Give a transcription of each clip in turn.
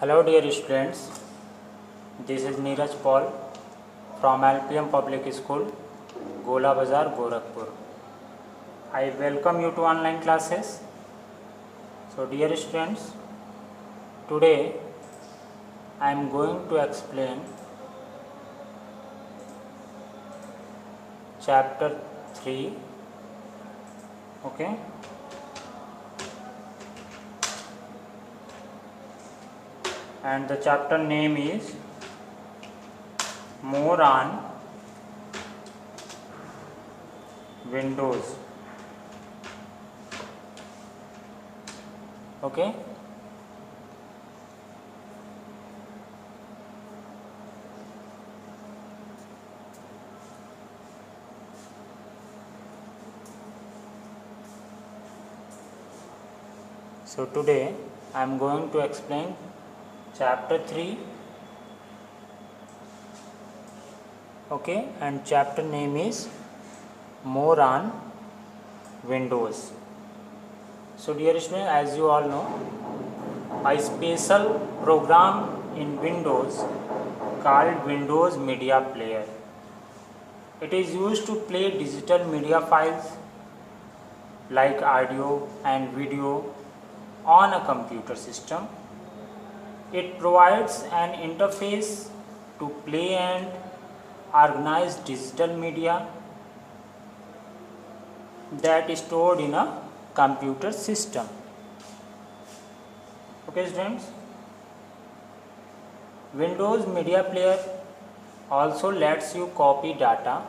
Hello dear students, this is Neeraj Paul from LPM Public School, Gola Bazar, Gorakhpur. I welcome you to online classes. So dear students, today I am going to explain chapter 3, okay? And the chapter name is More on Windows. Okay. So today I am going to explain chapter 3, okay, and chapter name is More on Windows. So dear students, as you all know, a special program in Windows called Windows Media Player. It is used to play digital media files like audio and video on a computer system. It provides an interface to play and organize digital media that is stored in a computer system. Okay students, Windows Media Player also lets you copy data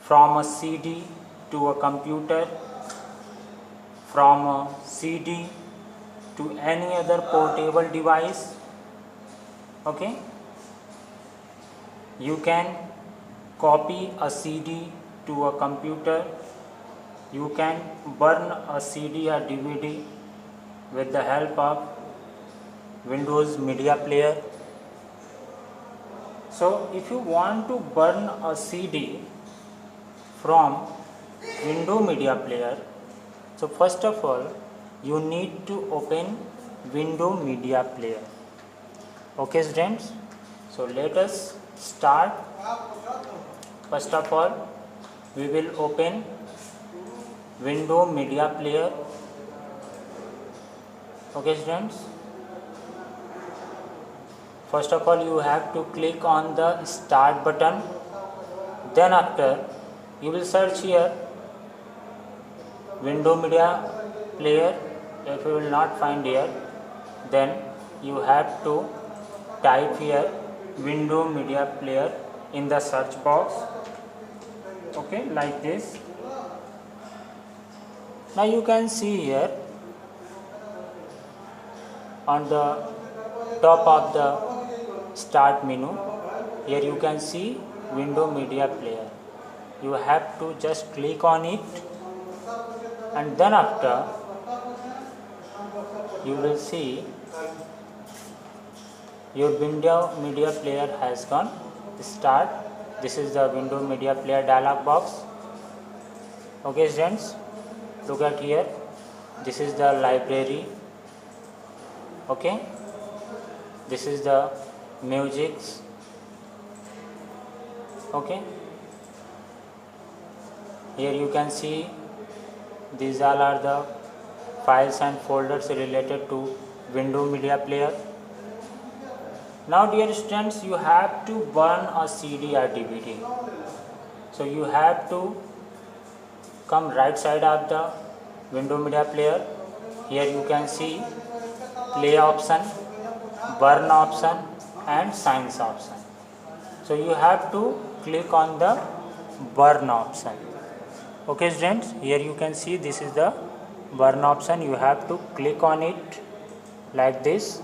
from a CD to a computer, from a CD to any other portable device. Okay, you can copy a CD to a computer, you can burn a CD or DVD with the help of Windows Media Player. So if you want to burn a CD from Windows Media Player, so first of all you need to open Windows Media Player. Okay students, so let us start. First of all we will open Windows Media Player. Okay students, first of all you have to click on the start button. Then after you will search here Windows Media Player. If you will not find here, then you have to type here Windows Media Player in the search box. Okay, like this. Now you can see here on the top of the start menu, here you can see Windows Media Player. You have to just click on it, and then after you will see your Windows Media Player has gone start. This is the Windows Media Player dialog box. Okay students, look at here, this is the library. Okay, this is the musics. Okay, here you can see these all are the files and folders related to Windows Media Player. Now dear students, you have to burn a CD or DVD. So you have to come right side of the Windows Media Player. Here you can see play option, burn option and signs option. So you have to click on the burn option. Okay students, here you can see this is the burn option. You have to click on it like this.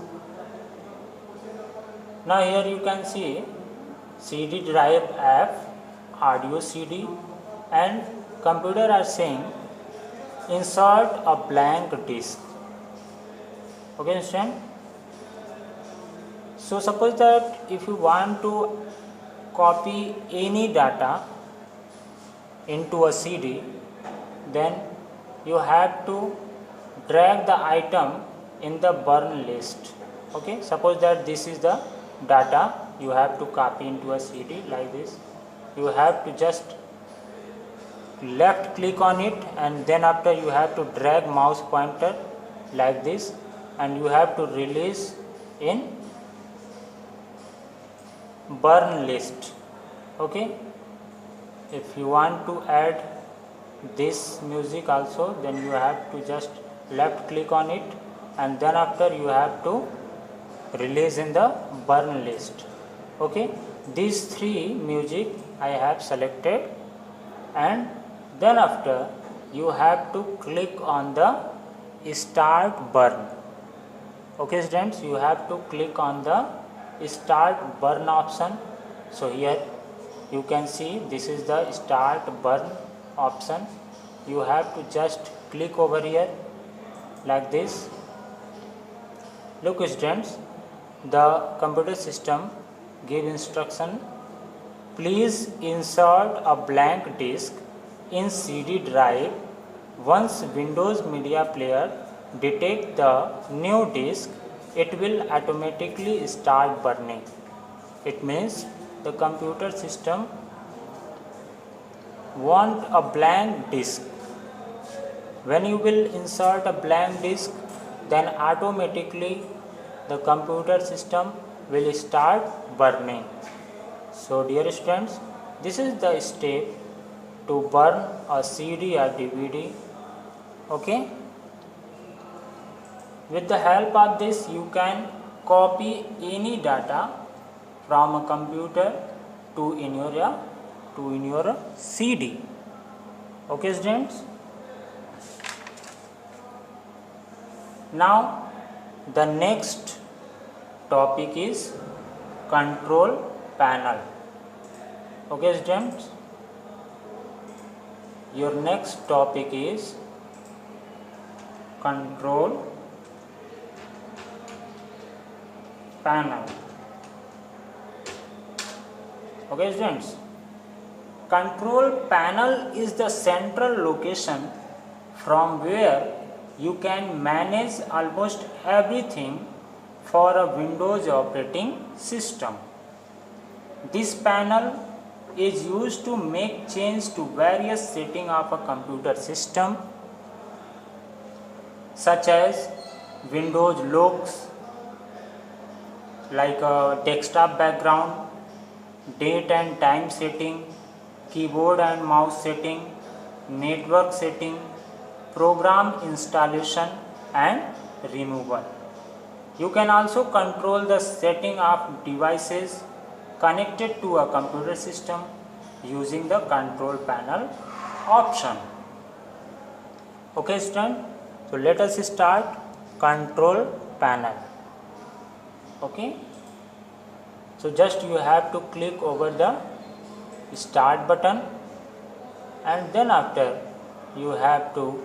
Now here you can see CD drive app, audio CD, and computer are saying insert a blank disk. Okay understand? So suppose that if you want to copy any data into a CD, then you have to drag the item in the burn list. Okay, suppose that this is the data you have to copy into a CD like this. You have to just left click on it, and then after you have to drag mouse pointer like this, and you have to release in burn list. Okay, if you want to add this music also, then you have to just left click on it, and then after you have to release in the burn list. Okay, these three music I have selected, and then after you have to click on the start burn. Okay students, you have to click on the start burn option. So here you can see this is the start burn option. You have to just click over here like this. Look students, the computer system give instruction: please insert a blank disk in CD drive. Once Windows Media Player detect the new disk, it will automatically start burning. It means the computer system want a blank disk. When you will insert a blank disk, then automatically the computer system will start burning. So dear students, this is the step to burn a CD or DVD. Okay, with the help of this you can copy any data from a computer to in your CD. Okay students, now the next topic is control panel. Okay students, your next topic is control panel. Okay students, control panel is the central location from where you can manage almost everything for a Windows operating system. This panel is used to make change to various settings of a computer system, such as Windows looks like a desktop background, date and time setting, keyboard and mouse setting, network setting, program installation and removal. You can also control the setting of devices connected to a computer system using the control panel option. Okay students, so let us start control panel. Okay, so just you have to click over the start button, and then after you have to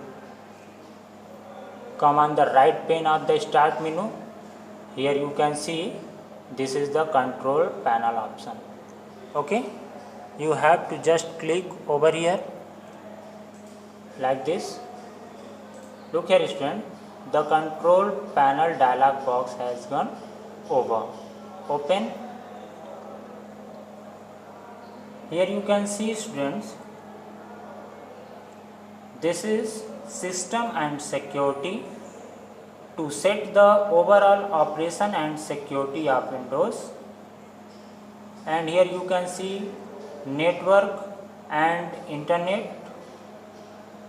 come on the right pane of the start menu. Here you can see this is the control panel option. Okay, you have to just click over here like this. Look here student, the control panel dialog box has gone over. Open. Here you can see students, this is system and security. To set the overall operation and security of Windows, and here you can see network and internet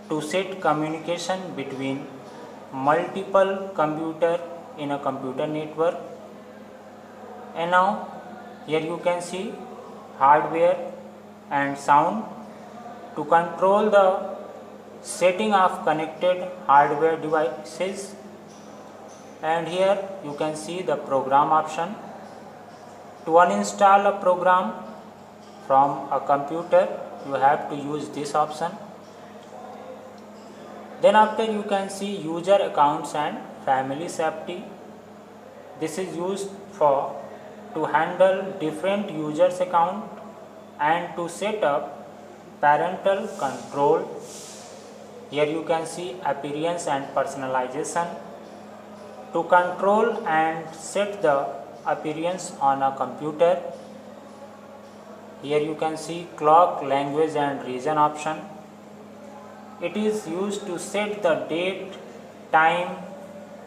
to set communication between multiple computer in a computer network. And now here you can see hardware and sound to control the setting of connected hardware devices. And here you can see the program option. To uninstall a program from a computer, you have to use this option. Then after you can see user accounts and family safety. This is used for to handle different users account and to set up parental control. Here you can see appearance and personalization. To control and set the appearance on a computer, here you can see clock, language and region option. It is used to set the date, time,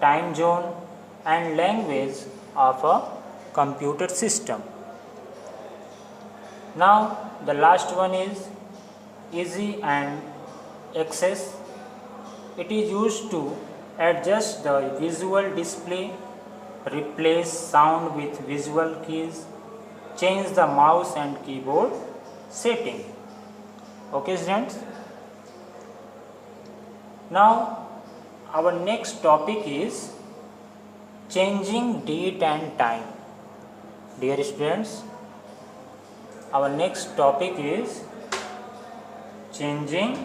time zone and language of a computer system. Now the last one is easy and access. It is used to adjust the visual display, replace sound with visual keys, change the mouse and keyboard setting. Okay students. Now our next topic is changing date and time. Dear students, our next topic is changing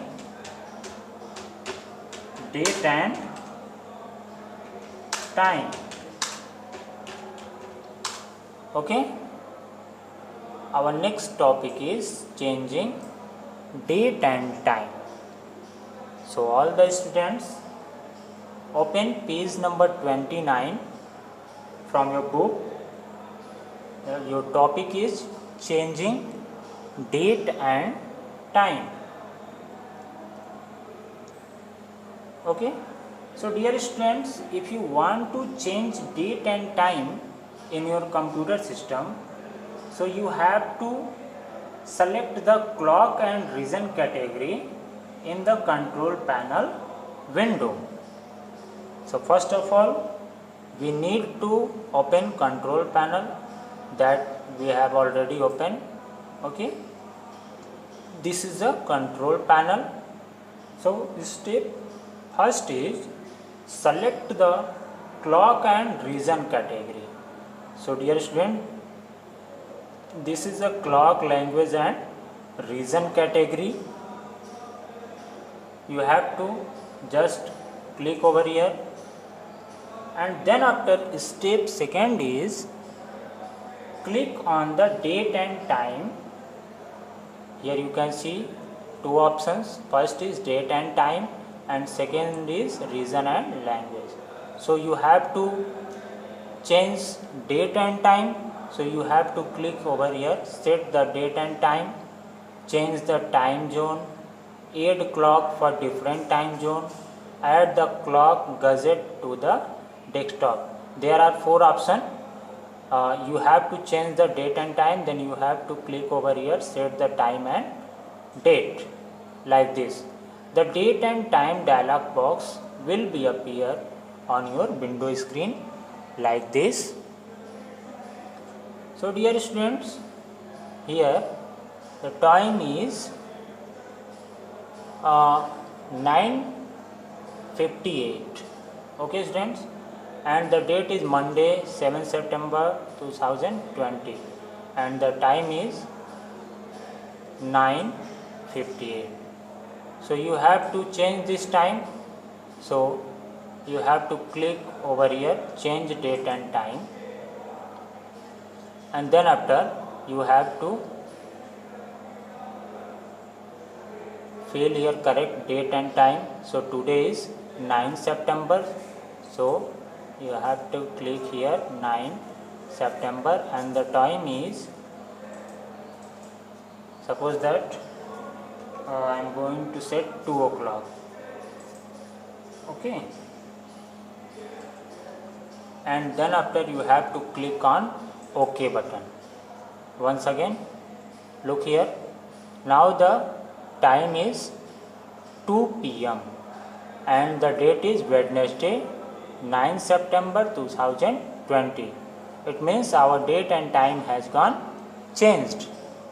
date and time. Okay, our next topic is changing date and time. So all the students, open page number 29 from your book. Your topic is changing date and time. Okay, so dear students, if you want to change date and time in your computer system, so you have to select the clock and region category in the control panel window. So first of all, we need to open control panel that we have already opened. Okay, this is the control panel. So step first is select the clock and region category. So dear student, this is the clock, language and region category. You have to just click over here, and then after step second is click on the date and time. Here you can see two options. First is date and time and second is region and language. So you have to change date and time. So you have to click over here, set the date and time, change the time zone, add clock for different time zone, add the clock gadget to the desktop. There are four options. You have to change the date and time, then you have to click over here, set the time and date like this. The date and time dialog box will be appear on your window screen like this. So dear students, here the time is 9:58. Okay students, and the date is Monday 7 September 2020 and the time is 9:58. So you have to change this time. So you have to click over here, change date and time, and then after you have to fill here correct date and time. So today is 9 September. So you have to click here 9 September and the time is, suppose that I am going to set 2 o'clock. Okay, and then after you have to click on OK button. Once again, look here, now the time is 2 p.m. and the date is Wednesday 9 September 2020. It means our date and time has gone changed.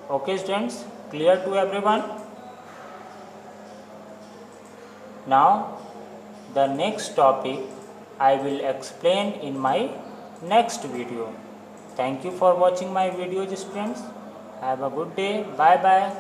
Okay students, clear to everyone? Now the next topic I will explain in my next video. Thank you for watching my videos students. Have a good day. Bye bye.